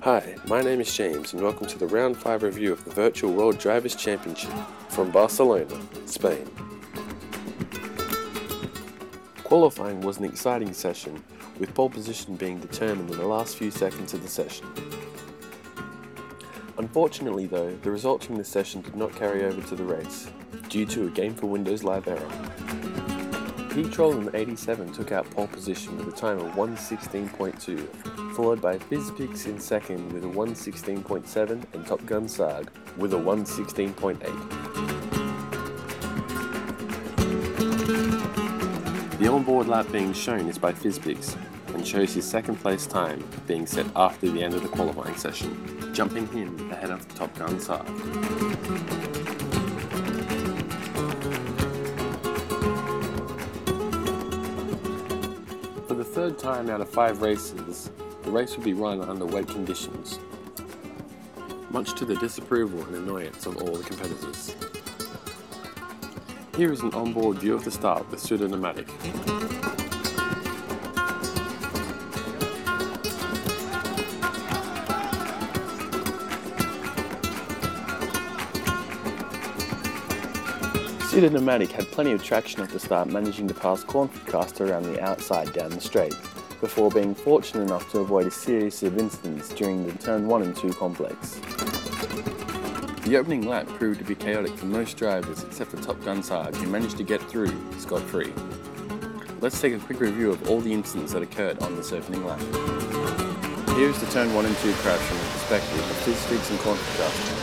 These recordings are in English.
Hi, my name is James and welcome to the Round 5 review of the Virtual World Drivers' Championship from Barcelona, Spain. Qualifying was an exciting session, with pole position being determined in the last few seconds of the session. Unfortunately though, the results from this session did not carry over to the race, due to a Game for Windows Live error. P-Troll in 87 took out pole position with a time of 1:16.2, followed by FizzPix in second with a 1:16.7 and Top Gun Sarg with a 1:16.8. The onboard lap being shown is by FizzPix and shows his second place time being set after the end of the qualifying session, jumping him ahead of Top Gun Sarg. For the third time out of 5 races, the race will be run under wet conditions, much to the disapproval and annoyance of all the competitors. Here is an onboard view of the start with pseudo-pneumatic. Pseudo-pneumatic had plenty of traction at the start, managing to pass Cornford Caster around the outside down the straight, before being fortunate enough to avoid a series of incidents during the turn 1 and 2 complex. The opening lap proved to be chaotic for most drivers except for Top Gun Sarg, who managed to get through scot-free. Let's take a quick review of all the incidents that occurred on this opening lap. Here is the turn 1 and 2 crash from the perspective of FizzPix and Cornford Caster.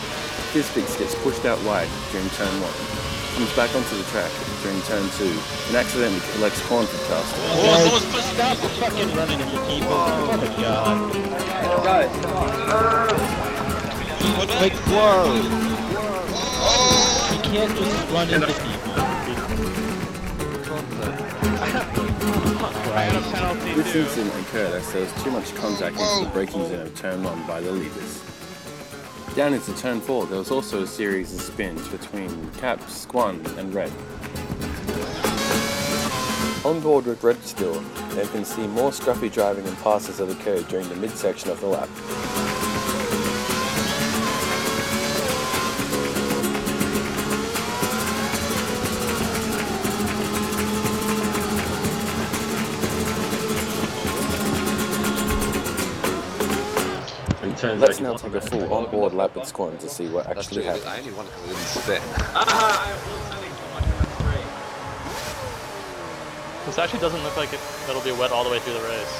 FizzPix gets pushed out wide during turn 1. Comes back onto the track during turn 2 and accidentally collects Cornford Caster. Whoa, someone's pushing up! Fucking running into people. Oh my god. Guys, like, whoa! You can't just run into people. This incident occurred as there was too much contact into the braking zone of turn 1 by the levers. Down into turn 4, there was also a series of spins between Cap, Squan and Red. On board with Red still, they can see more scruffy driving and passes that occurred during the midsection of the lap. Let's now take a full on-board lap with Squan to see what actually happened. I only want to really spin. This actually doesn't look like it'll be wet all the way through the race.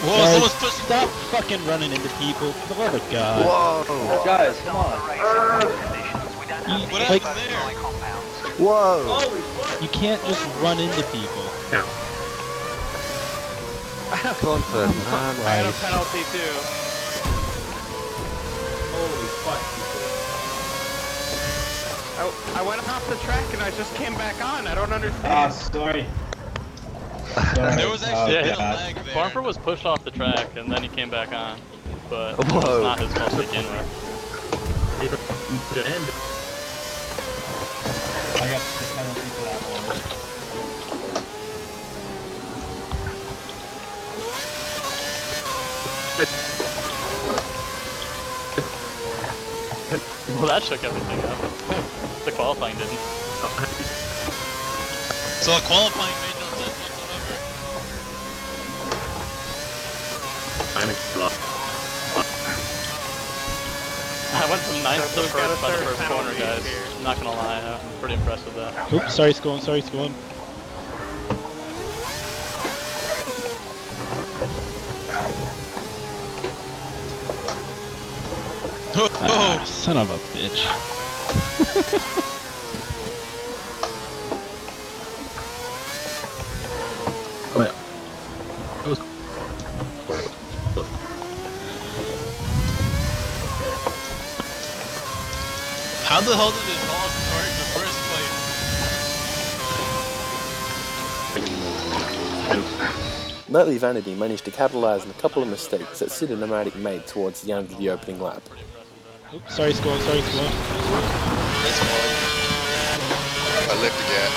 Whoa, guys, someone's pushing. Stop fucking running into people. Oh my god. Whoa! Guys, come on. What happened there? Whoa! You can't just run into people. Yeah. Cornford, man. I had a penalty too. Holy fuck. I went off the track and I just came back on. I don't understand. Ah, sorry. There was actually a lag there. Cornford was pushed off the track and then he came back on. But it's Whoa. not his fault to begin with. I got the penalty for that one. Well, that shook everything up. The qualifying didn't. So qualifying made no sense whatsoever. I went from 9th to 1st by the first corner, guys. I'm not gonna lie, I'm pretty impressed with that. Oops, sorry, Squan, sorry, Squan. Ah, son of a bitch. How the hell did it fall apart in the first place? Nightly Vanity managed to capitalise on a couple of mistakes that Pseudo-pneumatic made towards the end of the opening lap. Oops, sorry, Squan, sorry, Squan. this one. I lift again.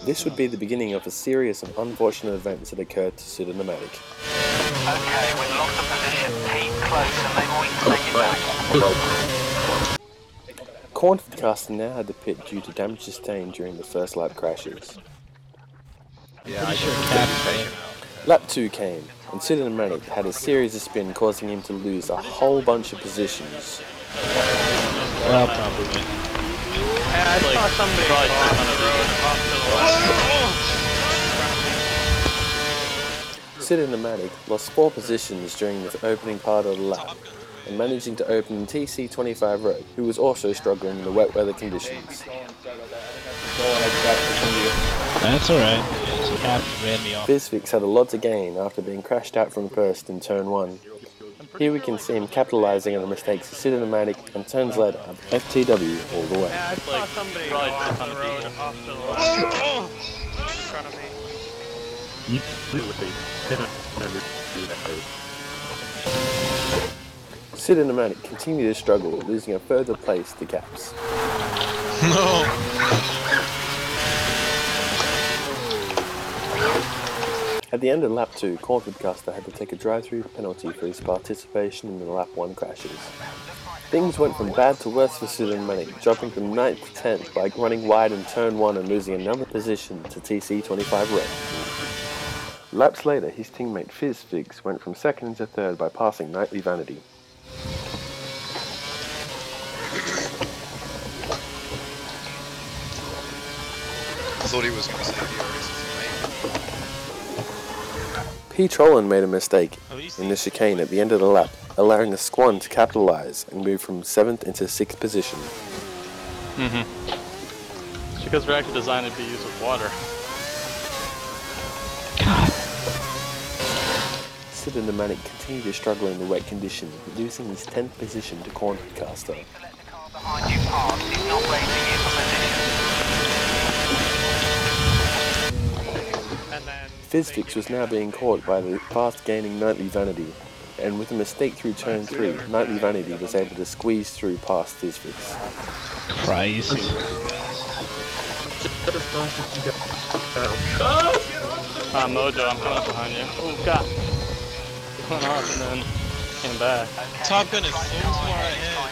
This would be the beginning of a series of unfortunate events that occurred to Cinematic. Okay, we've lost the position. Keep close and maybe we can take it back. Cornford now had to pit due to damage sustained during the first lap crashes. Yeah, I should have taken out. Lap 2 came, and Cinematic had a series of spin causing him to lose a whole bunch of positions. Well, probably. I saw somebody on the road off to the left. Cinematic lost 4 positions during the opening part of the lap, and managing to open in TC25 row, who was also struggling in the wet weather conditions. That's alright. Cap ran me off. Fizfix had a lot to gain after being crashed out from first in turn 1. Here we can see him capitalizing on the mistakes of Cinematic and turns later up FTW all the way. Yeah, I saw somebody on the road off to the left. In front of me. Cinematic continued to struggle, losing a further place to Caps. No! At the end of lap 2, Cornford had to take a drive-through penalty for his participation in the lap 1 crashes. Things went from bad to worse for Cinematic, dropping from 9th to 10th by running wide in turn 1 and losing another position to TC25 red. Laps later, his teammate Fizfix went from 2nd to 3rd by passing Nightly Vanity. I thought he was going to say DRS is P. Trollin made a mistake in the chicane at the end of the lap, allowing the Squan to capitalize and move from 7th into 6th position. It's because they're actually designed to be used with water. Cinematic continued to struggle in the wet conditions, losing his 10th position to Cornford. Fizfix was now being caught by the fast-gaining Nightly Vanity, and with a mistake through turn 3, Nightly Vanity was able to squeeze through past Fizfix. Crazy. Mojo, I'm coming up behind you. Oh god. Went off and then came back. Top Gun is so far ahead.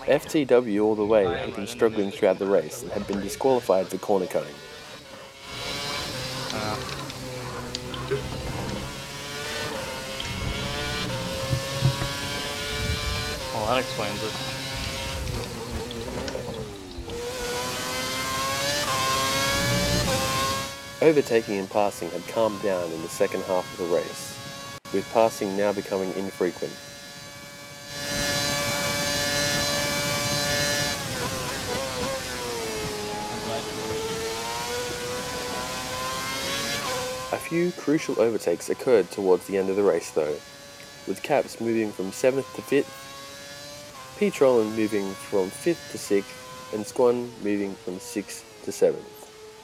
FTW all the way had been struggling throughout the race and had been disqualified for corner cutting. Well, that explains it. Overtaking and passing had calmed down in the second half of the race, with passing now becoming infrequent. A few crucial overtakes occurred towards the end of the race though, with Caps moving from 7th to 5th, P. Trollin moving from 5th to 6th, and Squan moving from 6th to 7th,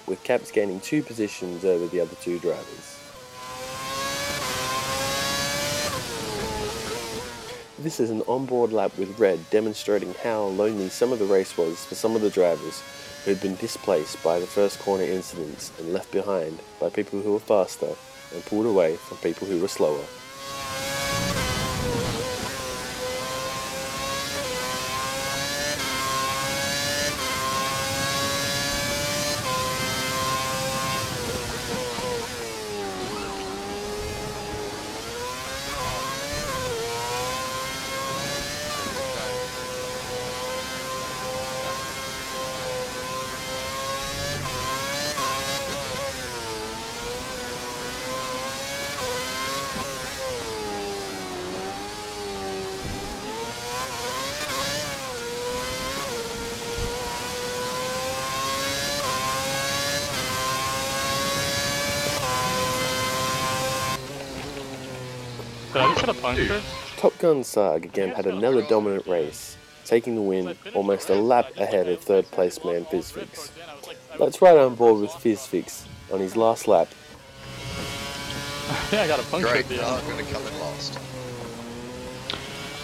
with Caps gaining 2 positions over the other 2 drivers. This is an onboard lap with red demonstrating how lonely some of the race was for some of the drivers who had been displaced by the first corner incidents and left behind by people who were faster and pulled away from people who were slower. Did I just get a puncture? Top Gun Sarg again had another dominant race, taking the win almost a lap ahead of third place man Fizfix. Let's ride on board with Fizzfix on his last lap. Yeah, I got a puncture Great, at the now end. I'm going to come in last.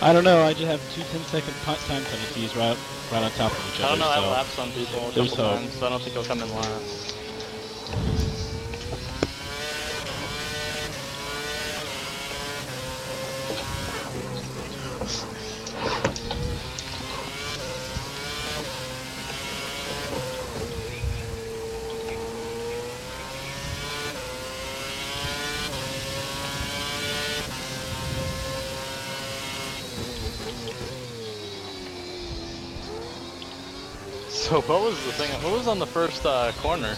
I don't know, I just have 2 10-second time penalties right on top of each other. I don't know, I so lapped some people a there's couple hope. times, so I don't think he'll come in last. So what was the thing? What was on the first corner?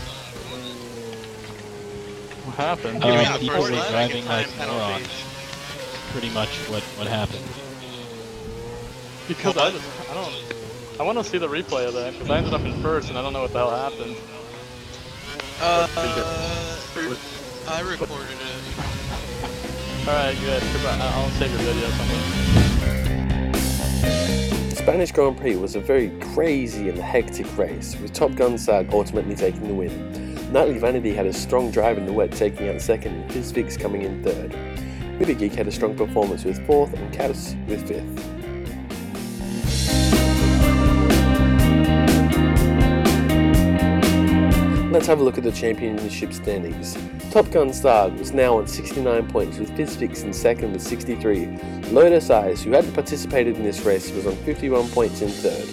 What happened? People were driving like morons. Pretty much what happened. Because I want to see the replay of that because I ended up in first and I don't know what the hell happened. I recorded it. Alright, good. Goodbye. I'll save your video something. The Spanish Grand Prix was a very crazy and hectic race, with Top Gun Sag ultimately taking the win. Nightly Vanity had a strong drive in the wet, taking out second, and Fizzfix coming in third. Movie Geek had a strong performance with fourth, and Caddis with fifth. Let's have a look at the championship standings. Top Gun Star was now on 69 points, with Fizzfix in second with 63. Lotus Eyes, who hadn't participated in this race, was on 51 points in third.